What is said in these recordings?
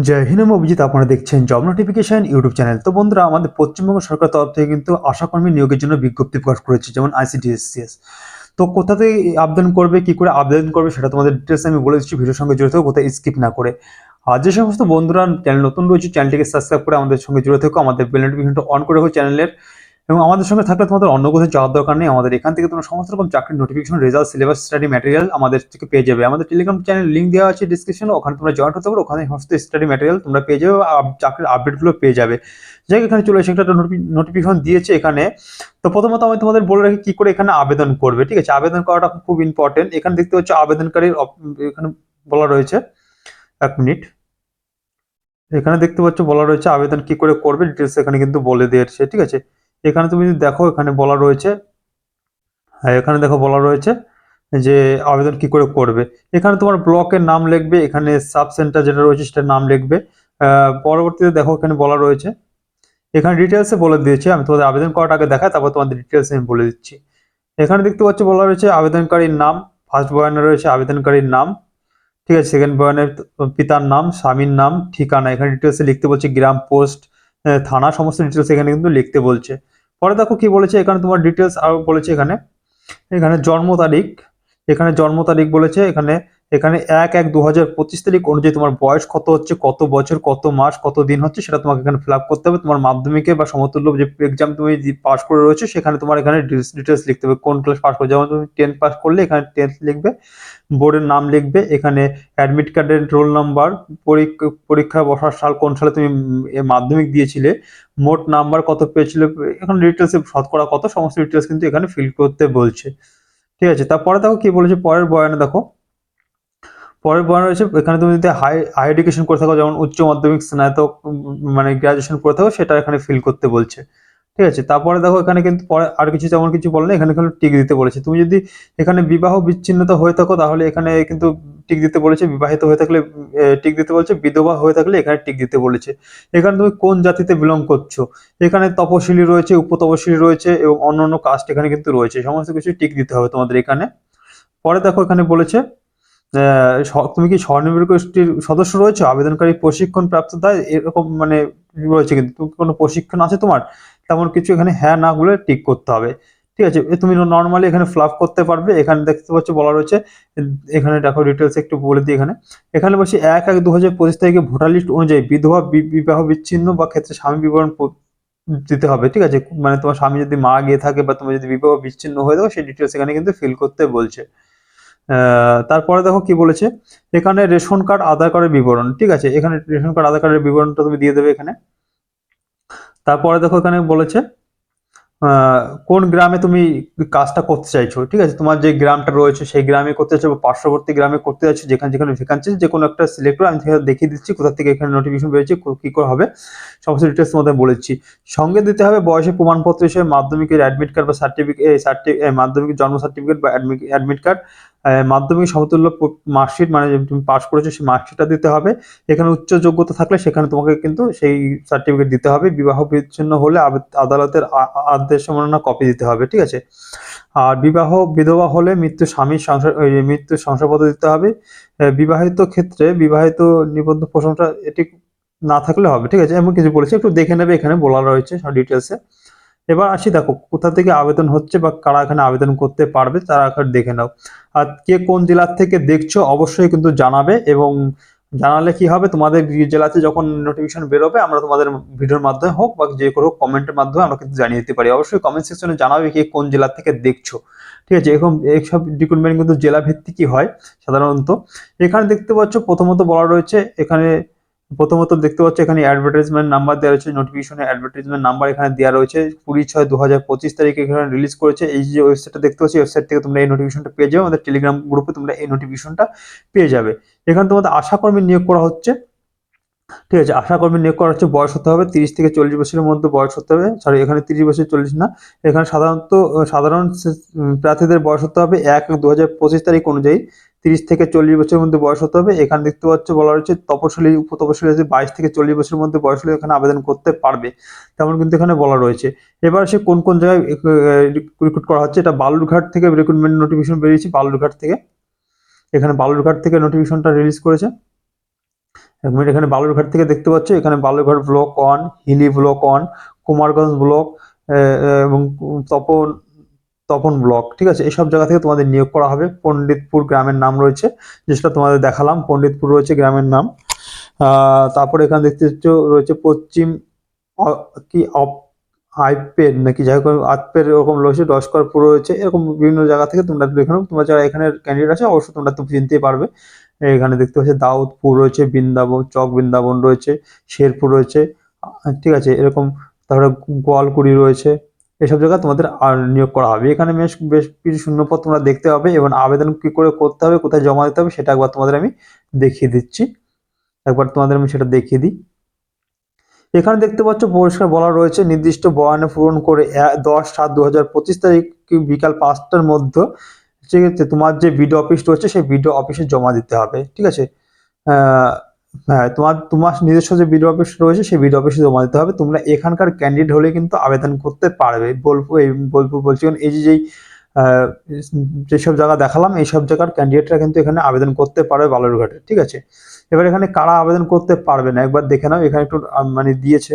জয় হিন্দ, আমি অভিজিৎ। আপনারা দেখছেন জব নোটিফিকেশন ইউটিউব চ্যানেল। তো বন্ধুরা, আমাদের পশ্চিমবঙ্গ সরকার তরফ থেকে কিন্তু আশাকর্মী নিয়োগের জন্য বিজ্ঞপ্তি প্রকাশ করেছে, যেমন আইসিডিএস। তো কোথা থেকে আবেদন করবে, কি করে আবেদন করবে, সেটা তোমাদের ডিটেলস আমি বলে দিচ্ছি ভিডিওর সঙ্গে জড়িত থেকো, কোথায় স্কিপ না করে। আর যে সমস্ত বন্ধুরা চ্যানেল নতুন রয়েছে, চ্যানেলটিকে সাবস্ক্রাইব করে আমাদের সঙ্গে জুড়ে থেকো, আমাদের বেল নোটিফিকেশনটা অন করে রাখো চ্যানেলের। এবং আমাদের সঙ্গে থাকলে তোমাদের অন্য কোথাও যাওয়ার দরকার নেই। আমাদের এখান থেকে তোমরা সমস্ত রকম চাকরির notification, result, syllabus, study material আমাদের থেকে পেয়ে যাবে। আমাদের টেলিগ্রাম চ্যানেল লিঙ্ক দেওয়া আছে ডিসক্রিপশনে, ওখানে তোমরা জয়েন হতে পারো। ওখানে সমস্ত স্টাডি ম্যাটেরিয়াল তোমরা পেয়ে যাবে, চাকরির আপডেটগুলো পেয়ে যাবে। যাই হোক, এখানে চলে এসে একটা নোটিফিকেশন দিয়েছে এখানে। তো প্রথমত আমি তোমাদের বলে রাখি কি করে এখানে আবেদন করবে। ঠিক আছে, আবেদন করাটা খুব ইম্পর্টেন্ট। এখানে দেখতে হচ্ছে আবেদনকারীর এখানে বলা রয়েছে, এক মিনিট, এখানে দেখতে পাচ্ছ বলা রয়েছে আবেদন কি করে করবে, ডিটেলস এখানে কিন্তু বলে দিয়েছে। ঠিক আছে, এখানে তুমি যদি দেখো, এখানে বলা রয়েছে, হ্যাঁ এখানে দেখো বলা রয়েছে যে আবেদন কি করে করবে। এখানে তোমার ব্লকের নাম লিখবে, এখানে সাব সেন্টার যেটা রয়েছে সেটার নাম লিখবে। পরবর্তীতে দেখো এখানে বলা রয়েছে, এখানে ডিটেলসে বলে দিয়েছে। আমি তোমাদের আবেদন করার আগে দেখাই, তারপর তোমাদের ডিটেলস আমি বলে দিচ্ছি। এখানে দেখতে পাচ্ছ বলা রয়েছে আবেদনকারীর নাম, ফার্স্ট বয়ানে রয়েছে আবেদনকারীর নাম। ঠিক আছে, সেকেন্ড বয়ানের পিতার নাম, স্বামীর নাম, ঠিকানা এখানে ডিটেলসে লিখতে বলছে, গ্রাম, পোস্ট, থানা, সমস্ত ডিটেলস এখানে কিন্তু লিখতে বলছে। পরে দেখো কি বলেছে, এখানে তোমার ডিটেলস আরো বলেছে। এখানে এখানে জন্ম তারিখ, এখানে জন্ম তারিখ বলেছে। এখানে এখানে 1/1/2025 তারিখ অনুযায়ী তোমার বয়স কত হচ্ছে, কত বছর, কত মাস, কত দিন হচ্ছে, সেটা তোমাকে এখানে ফিল আপ করতে হবে। তোমার মাধ্যমিকে বা সমতুল্য যে এক্সাম তুমি পাস করে রয়েছে, সেখানে তোমার এখানে ডিটেলস লিখতে হবে, কোন ক্লাস পাস করে। যেমন তুমি 10 পাস করলে এখানে 10 লিখবে, বোর্ডের নাম লিখবে, এখানে অ্যাডমিট কার্ডের রোল নাম্বার, পরীক্ষা বসার সাল, কোন সালে তুমি মাধ্যমিক দিয়েছিলে, মোট নাম্বার কত পেয়েছিল, এখন ডিটেলস শতকরা কত, সমস্ত ডিটেলস কিন্তু এখানে ফিল করতে বলছে। ঠিক আছে, তারপরে দেখো কি বলেছে পরের বয়ানে। দেখো পরের বয়ানে রয়েছে, এখানে তুমি যদি হাই হাই এডুকেশন করে থাকো, যেমন উচ্চ মাধ্যমিক, স্নাতক, মানে গ্রাজুয়েশন করে থাকো, সেটা এখানে ফিল করতে বলছে। ঠিক আছে, তারপরে দেখো এখানে কিন্তু পরে আর কিছু তেমন কিছু বলে না, এখানে কিন্তু টিক দিতে বলেছে। তুমি যদি এখানে বিবাহ বিচ্ছিন্নতা হয়ে থাকো, তাহলে এখানে কিন্তু টিক দিতে বলেছে। বিবাহিত হয়ে থাকলে টিক দিতে বলছে, বিধবা হয়ে থাকলে এখানে টিক দিতে বলেছে। এখানে তুমি কোন জাতিতে বিলং করছো, এখানে তপশিলি রয়েছে, উপতপশিলি রয়েছে এবং অন্যান্য কাস্ট এখানে কিন্তু রয়েছে, সমস্ত কিছু টিক দিতে হবে তোমাদের এখানে। পরে দেখো এখানে বলেছে, তুমি কি স্বনির্ভর গোষ্ঠীর সদস্য রয়েছে, আবেদনকারী প্রশিক্ষণ প্রাপ্ত দেয় এরকম মানে রয়েছে, কিন্তু তুমি কোনো প্রশিক্ষণ আছে তোমার, তেমন কিছু এখানে হ্যাঁ না গুলো টিক করতে হবে। ঠিক আছে, তুমি নর্মালি এখানে ফ্লাপ করতে পারবে। এখানে দেখতে পাচ্ছ বলা রয়েছে, এখানে দেখো ডিটেলস একটু বলে দিই। এখানে এখানে বলছি 1/1/2025 তারিখে ভোটার লিস্ট অনুযায়ী বিধবা, বিবাহ বিচ্ছিন্ন বা ক্ষেত্রে স্বামী বিবরণ দিতে হবে। ঠিক আছে, মানে তোমার স্বামী যদি মারা গিয়ে থাকে বা তুমি যদি বিবাহ বিচ্ছিন্ন হয়ে থাকো, সেই ডিটেলস এখানে কিন্তু ফিল করতে বলছে। তারপরে দেখো কি বলেছে, এখানে রেশন কার্ড, আধার কার্ডের বিবরণ। ঠিক আছে, এখানে রেশন কার্ড, আধার কার্ডের বিবরণটা তুমি দিয়ে দেবে এখানে। তারপরে দেখো এখানে বলেছে কোন গ্রামে তুমি কাজটা করতে চাইছো। ঠিক আছে, তোমার যে গ্রামটা রয়েছে সেই গ্রামে করতে চাইছো বা পার্শ্ববর্তী গ্রামে করতে চাইছো, যেখানে যেখানে ভ্যাকান্সি, যে কোনো একটা সিলেক্ট করে আমি দেখিয়ে দিচ্ছি কোথা থেকে এখানে নোটিফিকেশন বেরিয়েছে, কি করে হবে, সমস্ত ডিটেলস মধ্যে বলেছি। সঙ্গে দিতে হবে বয়সের প্রমাণপত্র হিসেবে মাধ্যমিকের অ্যাডমিট কার্ড বা মাধ্যমিকের জন্ম সার্টিফিকেট বা অ্যাডমিট কার্ড, মাধ্যমিক সমতুল্য মার্কশিট, মানে তুমি পাস করেছো সেই মার্কশিটটা দিতে হবে। এখানে উচ্চ যোগ্যতা থাকলে সেখানে তোমাকে কিন্তু সেই সার্টিফিকেট দিতে হবে। বিবাহ বিচ্ছিন্ন হলে আদালতের আদেশ অবমাননা কপি দিতে হবে। ঠিক আছে, আর বিধবা হলে মৃত্যুর শংসাপত্র দিতে হবে। বিবাহিত ক্ষেত্রে বিবাহিত নিবন্ধ প্রশংসা এটি না থাকলে হবে। ঠিক আছে, এমন কিছু বলেছে, একটু দেখে নেবে, এখানে বলা রয়েছে সব ডিটেলসে। এবার আসি, দেখো কোথা থেকে আবেদন হচ্ছে বা কারা এখানে আবেদন করতে পারবে, তারা এখন দেখে নাও। আর কে কোন জেলার থেকে দেখছো অবশ্যই কিন্তু জানাবে, এবং জানালে কি হবে, তোমাদের জেলাতে যখন নোটিফিকেশন বেরোবে, আমরা তোমাদের ভিডিওর মাধ্যমে হোক বা যে কোনো কমেন্টের মাধ্যমে আমরা কিন্তু জানিয়ে দিতে পারি। অবশ্যই কমেন্ট সেকশনে জানাবে কে কোন জেলা থেকে দেখছো। ঠিক আছে, এরকম এইসব রিক্রুটমেন্ট কিন্তু জেলা ভিত্তিকই হয় সাধারণত। এখানে দেখতে পাচ্ছ প্রথমত বলা রয়েছে, এখানে প্রথমত দেখতে পাচ্ছ এখানে অ্যাডভার্টাইজমেন্ট নাম্বার দেওয়া রয়েছে, নোটিফিকেশনে অ্যাডভার্টাইজমেন্ট নাম্বার এখানে দেওয়া রয়েছে। 20/6/2025 তারিখে এখানে রিলিজ করেছে। এই যে ওয়েবসাইটটা দেখতে পাচ্ছি, ওয়েবসাইট থেকে তোমরা এই নোটিফিকেশনটা পেয়ে যাবে। আমাদের টেলিগ্রাম গ্রুপে তোমরা এই নোটিফিকেশনটা পেয়ে যাবে। এখানে তোমাদের আশাকর্মী নিয়োগ করা হচ্ছে। ঠিক আছে, আশাকর্মী নিয়োগ করা হচ্ছে, বয়স হতে হবে 30 থেকে 40 বছরের মধ্যে বয়স হতে হবে। সরি, এখানে 30 বছর 40 না, এখানে সাধারণত সাধারণ প্রার্থীদের বয়স হতে হবে 1/1/2025 তারিখ অনুযায়ী 30 থেকে 40 বছরের মধ্যে বয়স হতে হবে। এখানে দেখতে পাচ্ছ বলা হচ্ছে তপশিলি, উপতপশিলি 22 থেকে 40 বছরের মধ্যে বয়স হলে এখানে আবেদন করতে পারবে, তেমন কিন্তু এখানে বলা রয়েছে। এবার সে কোন কোন জায়গায় রিক্রুট করা হচ্ছে, এটা বালুরঘাট থেকে রিক্রুটমেন্ট নোটিফিকেশন বেরিয়েছে, বালুরঘাট থেকে, এখানে বালুরঘাট থেকে নোটিফিকেশনটা রিলিজ করেছে। এখানে বালুরঘাট থেকে দেখতে পাচ্ছ, এখানে Balurghat block 1, Hili block 1, Kumarganj block এবং তপন তপন ব্লক, ঠিক আছে, এইসব জায়গা থেকে তোমাদের নিয়োগ করা হবে। পণ্ডিতপুর গ্রামের নাম রয়েছে, যেটা তোমাদের দেখালাম, পণ্ডিতপুর রয়েছে গ্রামের নাম। তারপরে এখানে দেখতে পাচ্ছ রয়েছে পশ্চিম কি আইপের নাকি যাই হোক আতপের এরকম রয়েছে, লস্করপুর রয়েছে, এরকম বিভিন্ন জায়গা থেকে তোমরা এখানে তোমরা যারা এখানে ক্যান্ডিডেট আছে অবশ্যই তোমরা তো চিনতেই পারবে। এখানে দেখতে পাচ্ছি দাউদপুর রয়েছে, বৃন্দাবন চক বৃন্দাবন রয়েছে, শেরপুর রয়েছে, ঠিক আছে, এরকম। তারপরে গোয়ালকুড়ি রয়েছে, এসব জায়গায় তোমাদের নিয়োগ করা হবে। এখানে বেশ বেশ কিছু শূন্যপদ তোমরা দেখতে পাবে, এবং আবেদন কি করে করতে হবে, কোথায় জমা দিতে হবে, সেটা একবার তোমাদের আমি দেখিয়ে দিচ্ছি। একবার তোমাদের আমি সেটা দেখিয়ে দিই। এখানে দেখতে পাচ্ছ পরিষ্কার বলা রয়েছে, নির্দিষ্ট বয়ানে পূরণ করে 10/7/2025 তারিখ বিকাল 5টার মধ্যে, ঠিক আছে, তোমার যে বিডিও অফিস রয়েছে সেই বিডিও অফিসে জমা দিতে হবে, ঠিক আছে। আহ, হ্যাঁ, তোমার তোমার নিজস্ব যে বিডিও অফিস রয়েছে সেই বিডিও অফিসে জমা দিতে হবে। তোমরা এখানকার ক্যান্ডিডেট হলে কিন্তু আবেদন করতে পারবে। বোলপুর বলছি, কারণ এই যেই আহ, যেসব জায়গা দেখালাম এইসব জায়গার ক্যান্ডিডেটরা কিন্তু এখানে আবেদন করতে পারবে বালুরঘাটে, ঠিক আছে। এবার এখানে কারা আবেদন করতে পারবে না একবার দেখে নাও, এখানে একটু মানে দিয়েছে।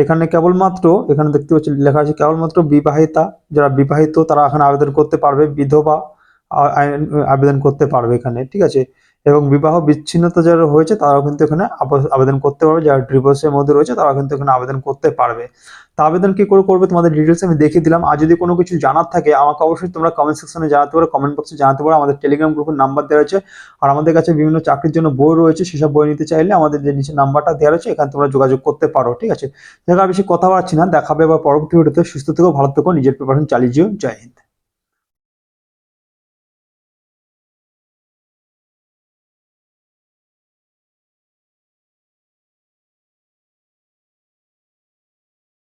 এখানে কেবলমাত্র, এখানে দেখতে পাচ্ছি লেখা আছে কেবলমাত্র বিবাহিতা, যারা বিবাহিত তারা এখানে আবেদন করতে পারবে, বিধবা আবেদন করতে পারবে এখানে, ঠিক আছে। এবং বিবাহ বিচ্ছিন্নতা যারা হয়েছে তারাও কিন্তু এখানে আবেদন করতে পারবে, যারা ডিভোর্সের মধ্যে রয়েছে তারা কিন্তু এখানে আবেদন করতে পারবে। তা আবেদন কি করে করবে তোমাদের ডিটেলস আমি দেখিয়ে দিলাম। আর যদি কোনো কিছু জানার থাকে আমাকে অবশ্যই তোমরা কমেন্ট সেকশনে জানাতে পারো, কমেন্ট বক্সে জানাতে পারো। আমাদের টেলিগ্রাম গ্রুপের নাম্বার দেওয়া আছে, আর আমাদের কাছে বিভিন্ন চাকরির জন্য বই রয়েছে, সেসব বই নিতে চাইলে আমাদের যে নিচে নাম্বারটা দেওয়া রয়েছে এখানে তোমরা যোগাযোগ করতে পারো, ঠিক আছে। দেখা বেশি কথা বাড়ছি না, দেখাবে বা পরবর্তী ভিডিওতে। সুস্থ থেকো, ভালো থেকো, নিজের প্রিপারেশন চালিয়ে যেও। জয় হিন্দ।